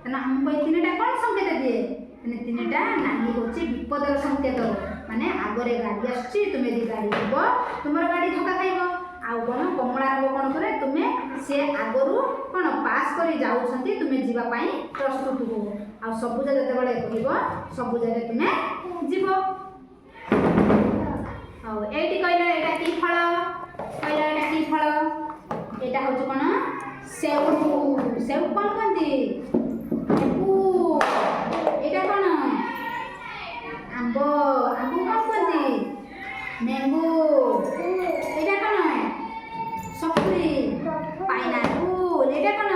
तेना हमको ये तीनटा कौन संकेत दिए माने तीनटा नाली होची विपदर संकेत माने आगरे गाड़ी आछी तुमे दी गाड़ी जीवो तुमर गाड़ी धक्का खाइबो आउ कोन कमला रंग कोन करे तुमे से आगरु कोन पास करी जाउछंती तुमे जीवा पई प्रस्तुत हो आ सबुज जते बळे कहिबो सबुज रे तुमे जीवो आ एटी कहले एटा की फल कहले एटा की फल एटा होछ कोन सेव सेव कोन कंदी एटा कोन आंबो आंबो कोन कंदी मैंगो एटा कोन सपुरी पाइनापल एटा कोन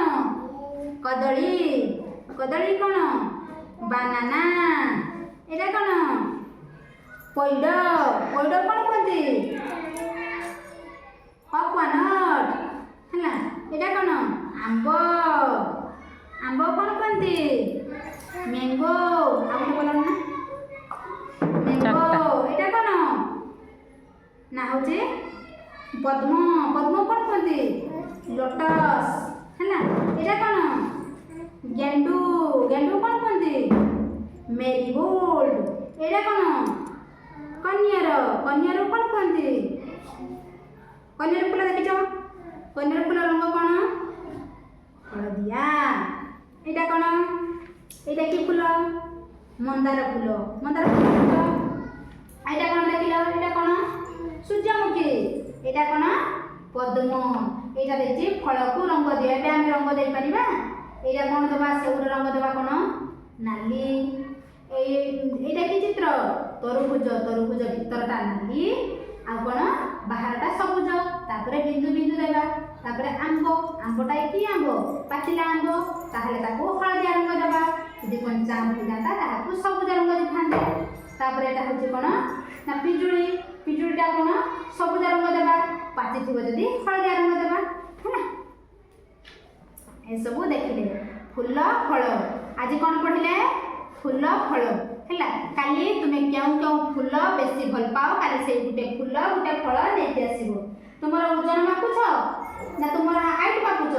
कदली कदली कोन बनाना एटा कोन पइड पइड कोन कंदी कोकोनट हला एटा कोन आंबो आंबो कोन कंदी मैंगो आउ बोलन ना मैंगो एटा कोन ना होचे पद्म पद्म कोन कंदी लोटस हला एटा कोन गेंडू गेंडू कोन कंदी मेरीगोल्ड एटा कोन कन्यार कन्यार कोन कंदी कन्यार फूल देखिछो कन्यार फूल रंग कोन हळदिया एटा कोन एटा की फूल मंदार फूल एटा कोन देखिलो एटा कोन सूर्यमुखी एटा कोन पद्म एटा देछि फल को रंग दिया एटा हम रंग दे परिबा एटा कोन दबा सेउर रंग दबा कोन नाली एटा की चित्र तरबुज तरबुज भीतरटा नाली आ कोन बाहरटा सबुज तापरे बिंदु बिंदु देबा तापरे आंबो आंबोटा की आंबो पाचिला आंबो ताहले ताको हळदिया रंग देबा यदि कंचा आंबो जाता ताको सबुज रंग दिखांदे तापरे एटा होची कोन ना पिजुली पिजुलीटा कोन सबुज रंग देबा पाची थिबो जदी हळदिया रंग देबा हैना ए सब देखिले फूल फल आज कोन पढिले फूल फल हैला काली तुमे क्यों क्यों फूल बेसी भल पाओ काली से गुटे फूल गुटे फल नेति आसीबो तुमरा ओजन मापुछ ना तुमरा हाइट मापुछ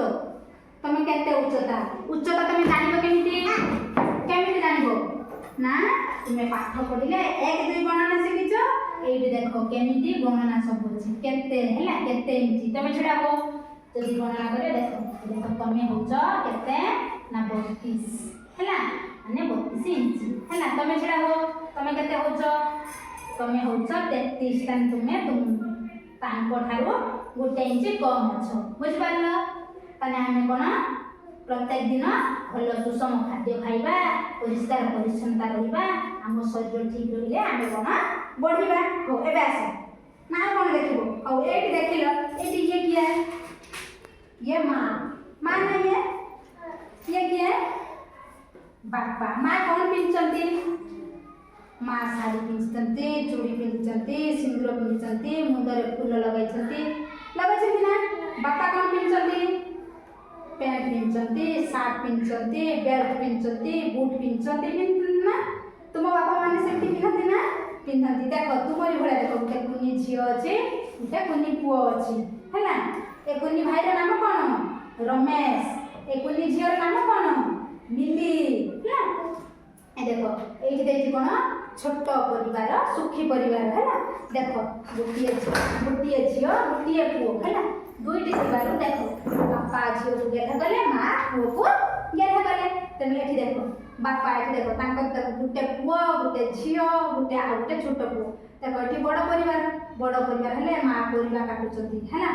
तमे केते उच्चता उच्चता तमे जानिबो केमिति केमिति जानिबो ना तुमे पाठ पढिले 1 2 गणना शिखिछ एइडी देखो केमिति गणना सब अछि केते हैला केते इंची तमे छडाबो जदी गणना करे देखो देखो तमे होछ केते ना 32 हैला माने 32 इंची हैला तमे छडाबो तमे केते होछ तमे होछ 33 तान तुमे तांको ठारो गोटे इंची कम अछो बुझ पारलो तने हमें कोन प्रत्येक दिन भल सुषम खाद्य खाइबा परिष्कार परिच्छन्नता रहिबा हम शरीर ठीक रहिले हमें कोन बढ़िबा हो एबे आसे ना कोन देखिबो औ एटी देखिलो एटी ये किया ये मां मां ना ये किया बापा मां कोन पिंचंती मां साड़ी पिंचंती चूड़ी पिंचंती सिंदूर पिंचंती मुंडरे फूल लगाइछंती ना बापा कोन पिंचंती पैंट पिंचंती सार्ट पिंचंती बेल्ट पिंचंती बूट पिंचंती ना तुम बापा माने सेठी पिंचंती ना पिंचंती देखो तुमरी भळे देखो गुटे कुनी झियो अछि गुटे कुनी पुओ अछि हैला ए कुनी भाई रा नाम कोन रमेश ए कुनी झियो रा नाम कोन मिली ना ए देखो एठी देछि कोन छोट परिवार सुखी परिवार हैला देखो गुटिए झियो गुटिए पुओ हैला दुईटी थिबारु देखो बापा झियो को गेधा गले मां पुओ को गेधा गले तमे एठी देखो बापा एठी देखो तांकर त गुटे पुओ गुटे झियो गुटे आ गुटे छोट पुओ देखो एठी बड़ परिवार हेले मां परिवार काटुचंती हैला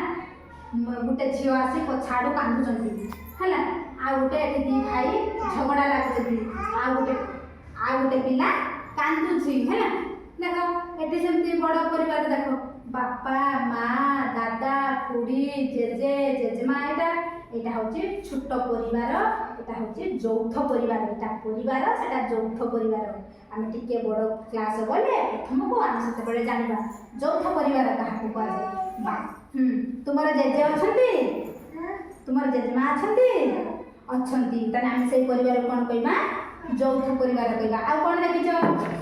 गुटे झियो आसी को छाडू कांदुचंती हैला आ गुटे एठी दी भाई झगड़ा लागुचंती आ गुटे पिला कांदुची हैला देखो एठी सेमती बड़ परिवार देखो बापा माँ दादा खुड़ी जेजे जेजेमा एटा होची छोट परिवार एटा होची यौथ परिवार एटा परिवार सेटा यौथ परिवार आमे टिके बड़ क्लास गले प्रथम को आमे सेते बळे जानिबा यौथ परिवार काहाको कहै बा तुमरा जेजे अछंती तुमरा जेजेमा अछंती तने आमे सेई परिवार कोन कहबा यौथ परिवार कहबा आ कोन देखिछ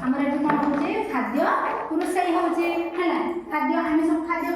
हमर एठी कोन होची खाद्य पुरुषई होची हैला खाद्य आमे सब खाद्य